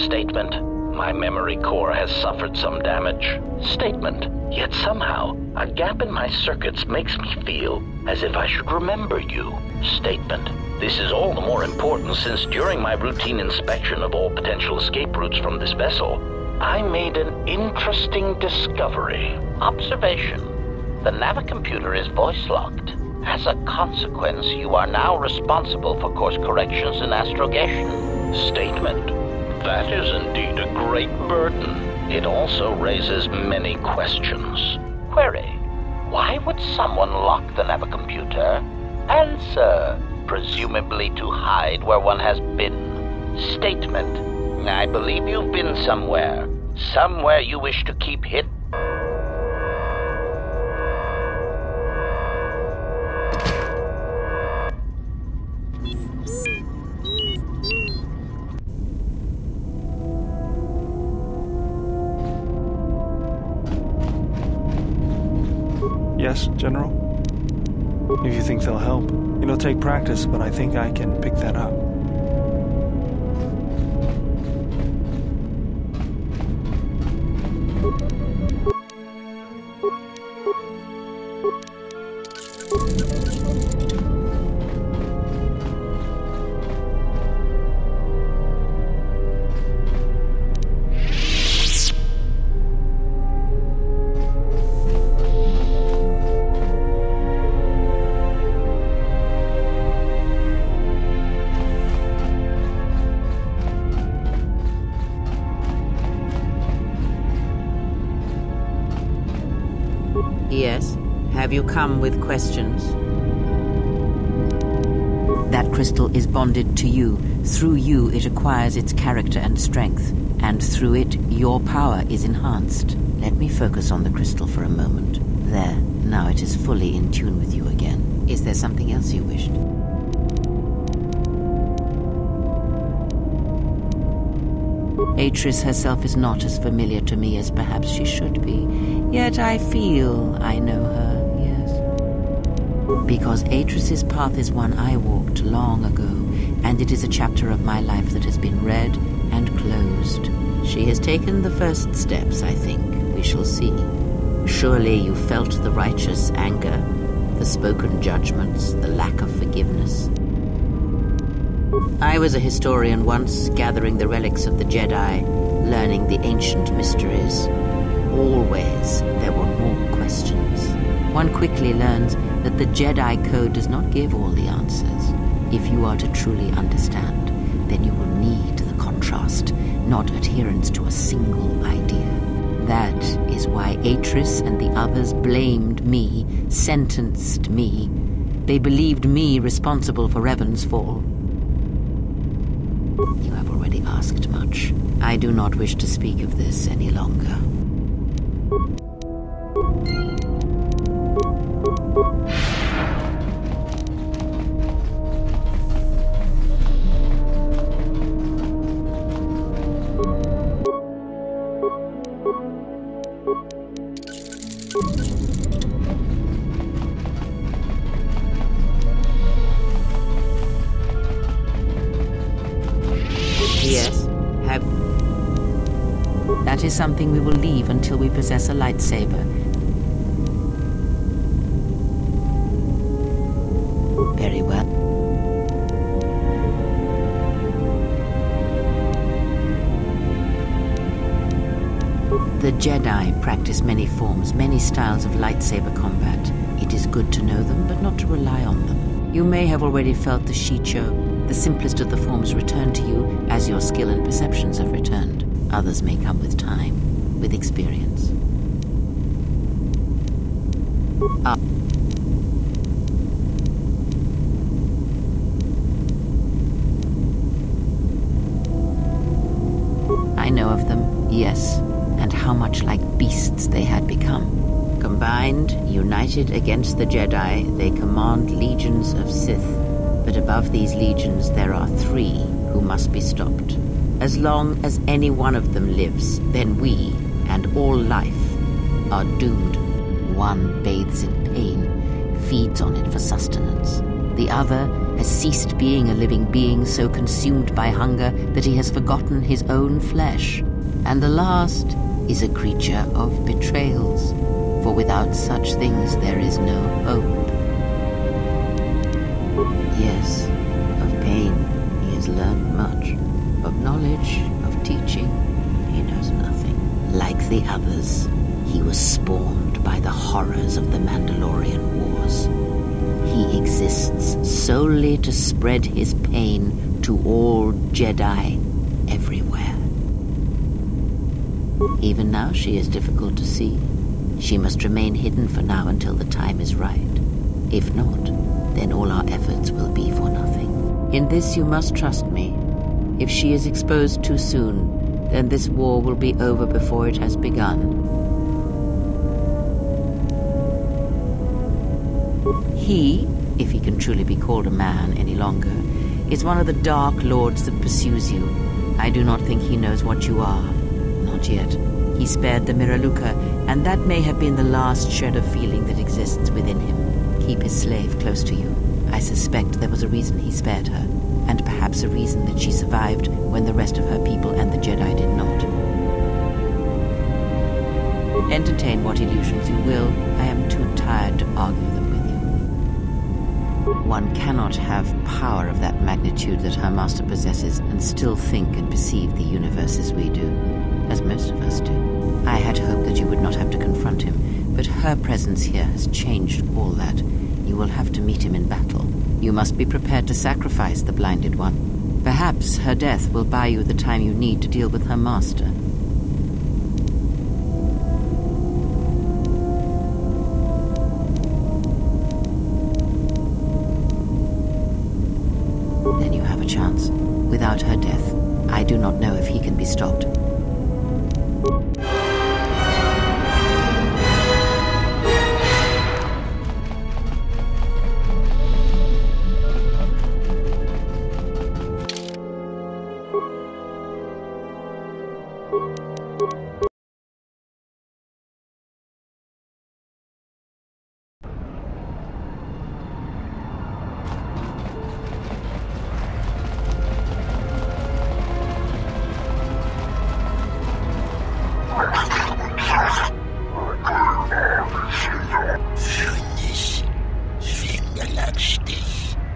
Statement. My memory core has suffered some damage. Statement. Yet somehow, a gap in my circuits makes me feel as if I should remember you. Statement. This is all the more important since during my routine inspection of all potential escape routes from this vessel, I made an interesting discovery. Observation. The navicomputer is voice-locked. As a consequence, you are now responsible for course corrections and astrogation. Statement. That is indeed a great burden. It also raises many questions. Query. Why would someone lock the navicomputer? Answer. Presumably to hide where one has been. Statement. I believe you've been somewhere. Somewhere you wish to keep hidden. Yes, General? If you think they'll help. It'll take practice, but I think I can pick that up. Yes. Have you come with questions? That crystal is bonded to you. Through you, it acquires its character and strength. And through it, your power is enhanced. Let me focus on the crystal for a moment. There. Now it is fully in tune with you again. Is there something else you wished? Atris herself is not as familiar to me as perhaps she should be. Yet I feel I know her, yes. Because Atris's path is one I walked long ago, and it is a chapter of my life that has been read and closed. She has taken the first steps, I think. We shall see. Surely you felt the righteous anger, the spoken judgments, the lack of forgiveness. I was a historian once, gathering the relics of the Jedi, learning the ancient mysteries. Always there were more questions. One quickly learns that the Jedi Code does not give all the answers. If you are to truly understand, then you will need the contrast, not adherence to a single idea. That is why Atris and the others blamed me, sentenced me. They believed me responsible for Revan's fall. You have already asked much. I do not wish to speak of this any longer. Yes, that is something we will leave until we possess a lightsaber. Very well. The Jedi practice many forms, many styles of lightsaber combat. It is good to know them, but not to rely on them. You may have already felt the Shicho, the simplest of the forms, return to you as your skill and perceptions have returned. Others may come with time, with experience. I know of them, yes, and how much like beasts they had become. Combined, united against the Jedi, they command legions of Sith. But above these legions there are 3 who must be stopped. As long as any one of them lives, then we, and all life, are doomed. One bathes in pain, feeds on it for sustenance. The other has ceased being a living being so consumed by hunger that he has forgotten his own flesh. And the last is a creature of betrayals, for without such things there is no hope. Yes, of pain he has learned much. Of knowledge, of teaching, he knows nothing. Like the others, he was spawned by the horrors of the Mandalorian Wars. He exists solely to spread his pain to all Jedi everywhere. Even now she is difficult to see. She must remain hidden for now until the time is right. If not, then all our efforts will be for nothing. In this you must trust me. If she is exposed too soon, then this war will be over before it has begun. He, if he can truly be called a man any longer, is one of the Dark Lords that pursues you. I do not think he knows what you are. Not yet. He spared the Miraluka, and that may have been the last shred of feeling that exists within him. Keep his slave close to you. I suspect there was a reason he spared her, and perhaps a reason that she survived when the rest of her people and the Jedi did not. Entertain what illusions you will. I am too tired to argue them with you. One cannot have power of that magnitude that her master possesses and still think and perceive the universe as we do, as most of us do. I had hoped that you would not have to confront him, but her presence here has changed all that. You will have to meet him in battle. You must be prepared to sacrifice the blinded one. Perhaps her death will buy you the time you need to deal with her master. Then you have a chance. Without her death, I do not know if he can be stopped.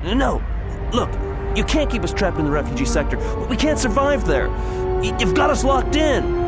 No! Look, you can't keep us trapped in the refugee sector. We can't survive there. You've got us locked in.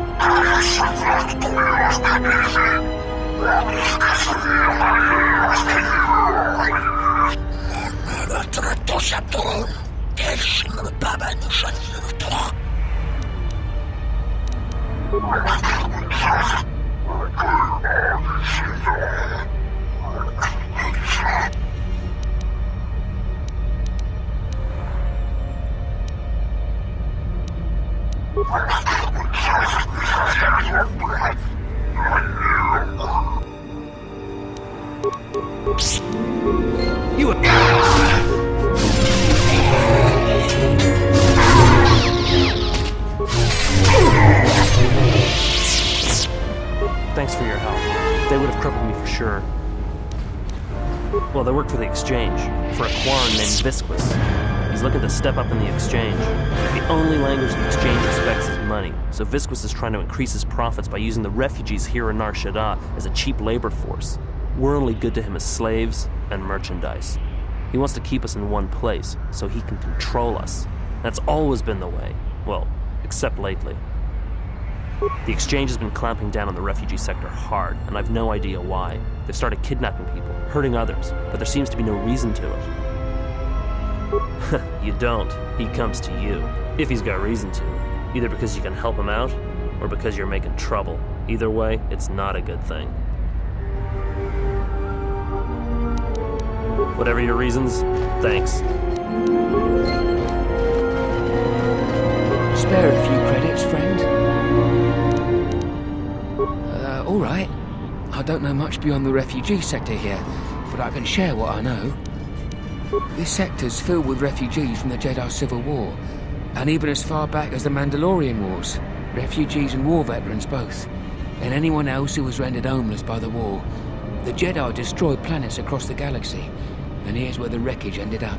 Thanks for your help. They would have crippled me for sure. Well, they work for the Exchange, for a Quarren named Visquis. He's looking to step up in the Exchange. The only language the Exchange respects is money, so Visquis is trying to increase his profits by using the refugees here in Nar Shaddaa as a cheap labor force. We're only good to him as slaves and merchandise. He wants to keep us in one place, so he can control us. That's always been the way. Well, except lately. The Exchange has been clamping down on the refugee sector hard, and I've no idea why. They've started kidnapping people, hurting others, but there seems to be no reason to it. You don't. He comes to you. If he's got reason to. Either because you can help him out, or because you're making trouble. Either way, it's not a good thing. Whatever your reasons, thanks. Spare a few credits, friend? All right. I don't know much beyond the refugee sector here, but I can share what I know. This sector's filled with refugees from the Jedi Civil War, and even as far back as the Mandalorian Wars, refugees and war veterans both, and anyone else who was rendered homeless by the war. The Jedi destroyed planets across the galaxy, and here's where the wreckage ended up.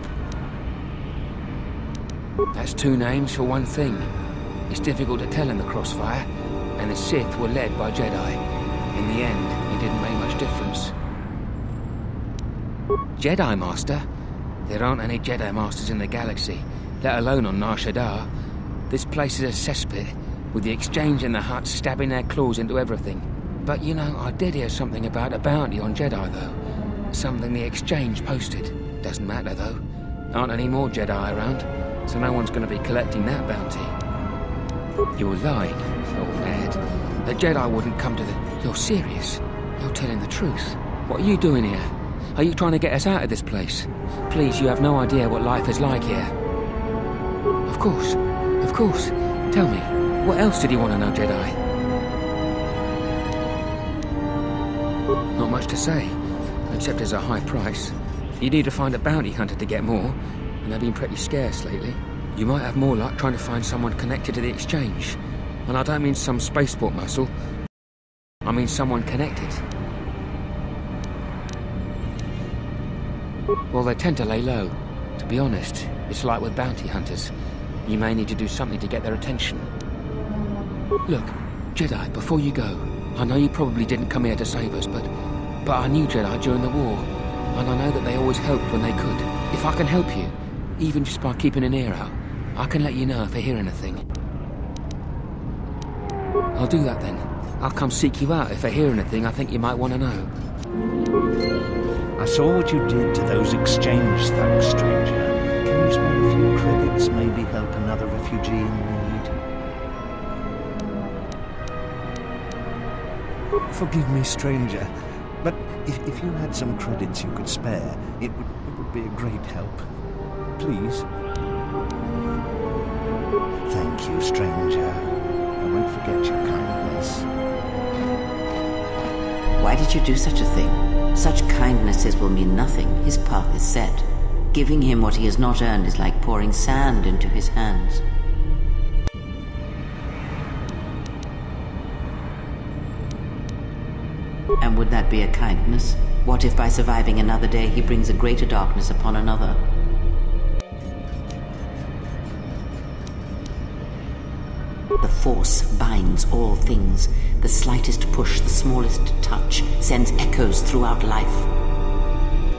That's two names for one thing. It's difficult to tell in the crossfire, and the Sith were led by Jedi. In the end, it didn't make much difference. Jedi Master? There aren't any Jedi Masters in the galaxy, let alone on Nar Shaddaa. This place is a cesspit, with the Exchange and the Hutts stabbing their claws into everything. But you know, I did hear something about a bounty on Jedi, though. Something the Exchange posted. Doesn't matter, though. Aren't any more Jedi around, so no one's going to be collecting that bounty. You're lying, old lad. The Jedi wouldn't come to the... You're serious? You're telling the truth. What are you doing here? Are you trying to get us out of this place? Please, you have no idea what life is like here. Of course. Of course. Tell me, what else did you want to know, Jedi? Not much to say, except there's a high price. You need to find a bounty hunter to get more, and they've been pretty scarce lately. You might have more luck trying to find someone connected to the Exchange. And I don't mean some spaceport muscle. I mean someone connected. Well, they tend to lay low. To be honest, it's like with bounty hunters. You may need to do something to get their attention. Look, Jedi, before you go, I know you probably didn't come here to save us, but I knew Jedi during the war, and I know that they always helped when they could. If I can help you, even just by keeping an ear out, I can let you know if I hear anything. I'll do that then. I'll come seek you out if I hear anything I think you might want to know. I saw what you did to those Exchange thugs, stranger. Can you spare a few credits, maybe help another refugee in need? Forgive me, stranger, but if you had some credits you could spare, it would be a great help. Please. Thank you, stranger. I won't forget your kindness. Why did you do such a thing? Such kindnesses will mean nothing. His path is set. Giving him what he has not earned is like pouring sand into his hands. And would that be a kindness? What if by surviving another day he brings a greater darkness upon another? The Force binds all things. The slightest push, the smallest touch, sends echoes throughout life.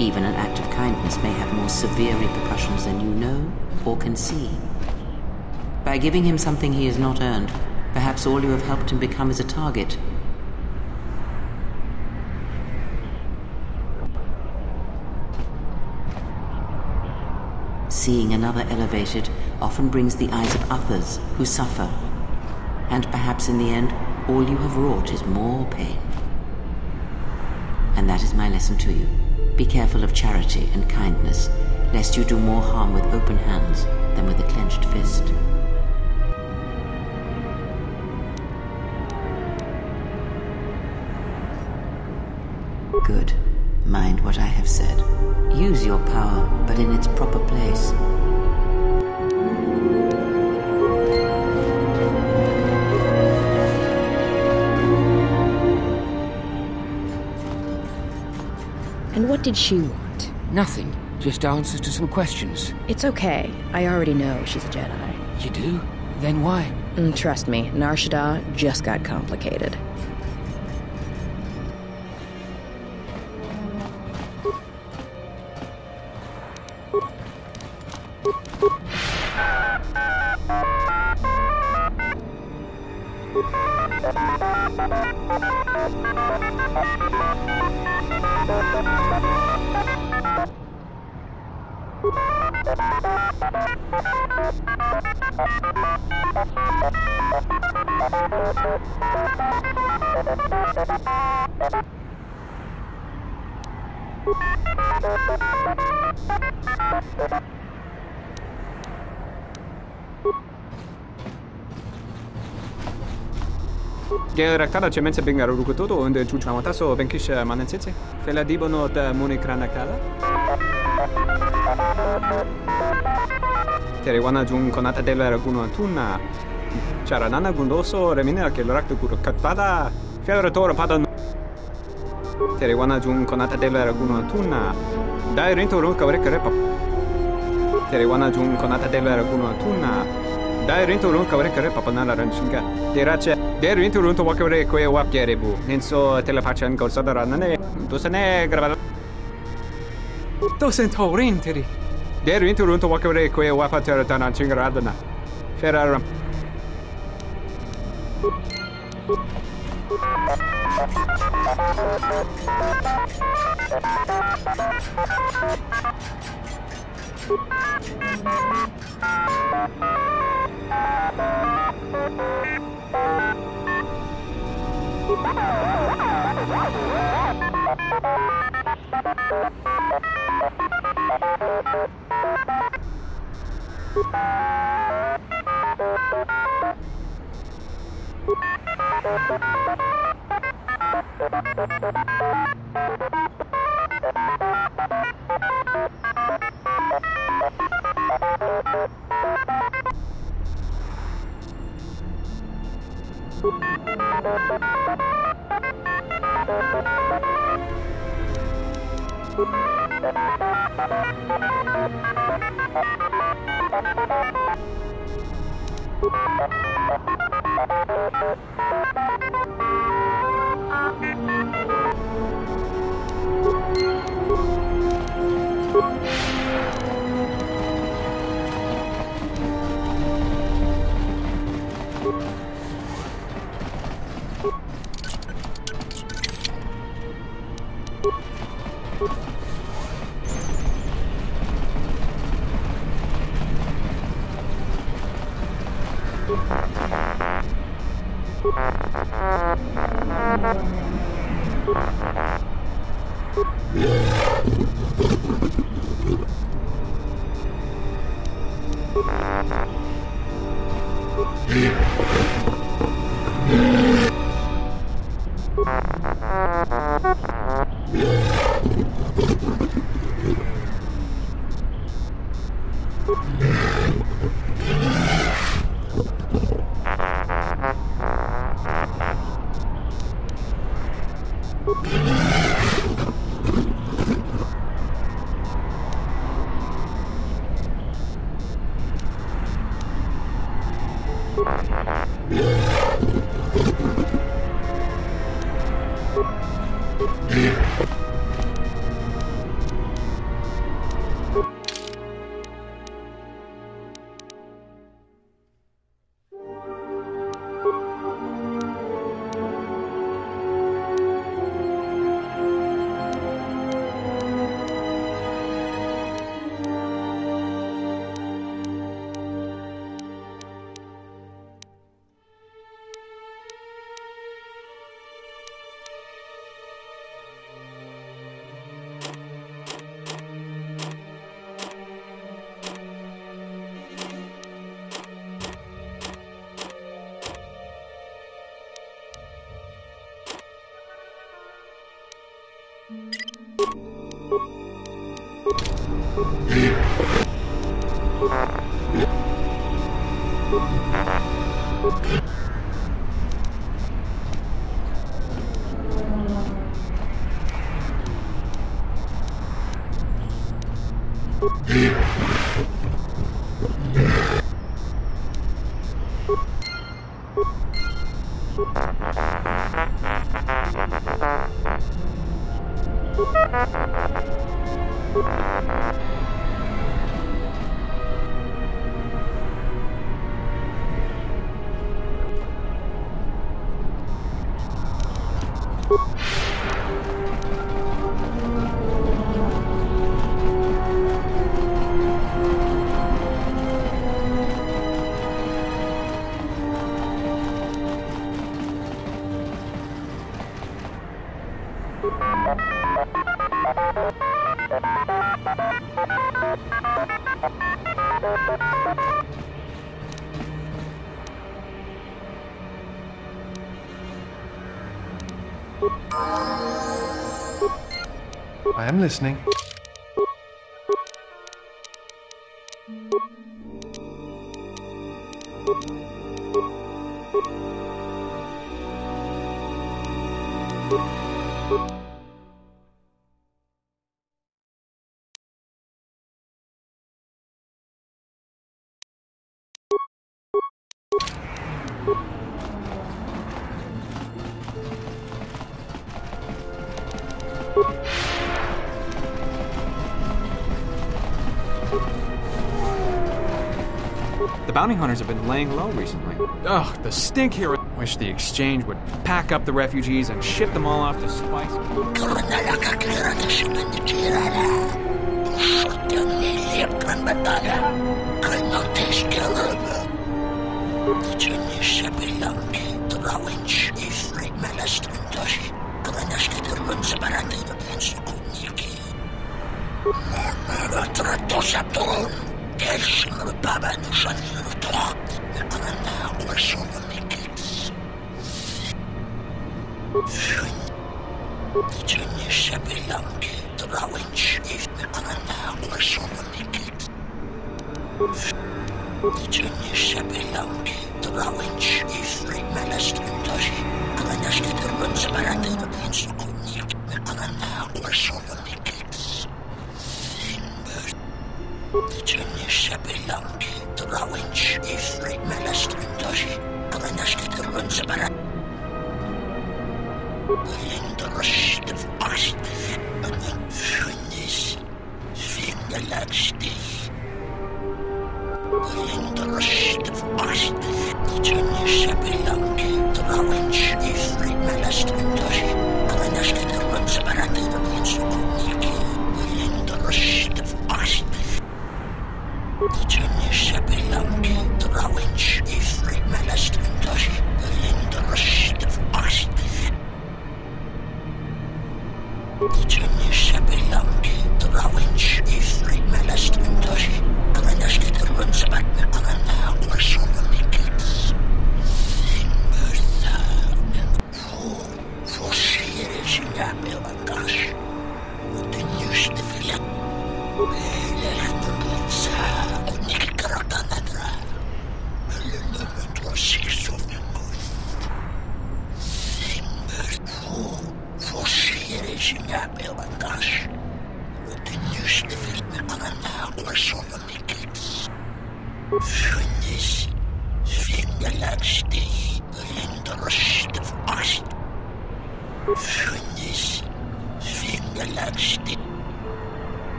Even an act of kindness may have more severe repercussions than you know or can see. By giving him something he has not earned, perhaps all you have helped him become is a target. Seeing another elevated often brings the eyes of others who suffer. And perhaps in the end, all you have wrought is more pain. And that is my lesson to you. Be careful of charity and kindness, lest you do more harm with open hands than with a clenched fist. Good. Mind what I have said. Use your power, but in its proper place. And what did she want? Nothing. Just answers to some questions. It's okay. I already know she's a Jedi. You do? Then why? Trust me, Nar Shaddaa just got complicated. Geraktada cemense bingaru rukutoto und chuchamataso benkisha manensitsi. Fela dibono da munikranakala. Teriwana jun konata della raguno antuna. Charanana gundoso remina che l'orakto kuro katpada. Fiaratoro pada. Teriwana jun konata della raguno antuna. Dai rinto ronka repa. Tere wana jung konata delara kuno tuna. Dai rinto run kawre kare papanala ranchinga. Terache. Der rinto run to wakawre kwe wapjerebu. Nenso telepachan korsada nane. Dosane grabal. Dosen taurin teri. Der rinto run to wakawre kwe wapatera tananchinga radana. Ferraram. I am listening. The bounty hunters have been laying low recently. Ugh, the stink here. Wish the exchange would pack up the refugees and ship them all off to Spice.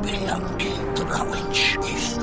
Belong to the winch is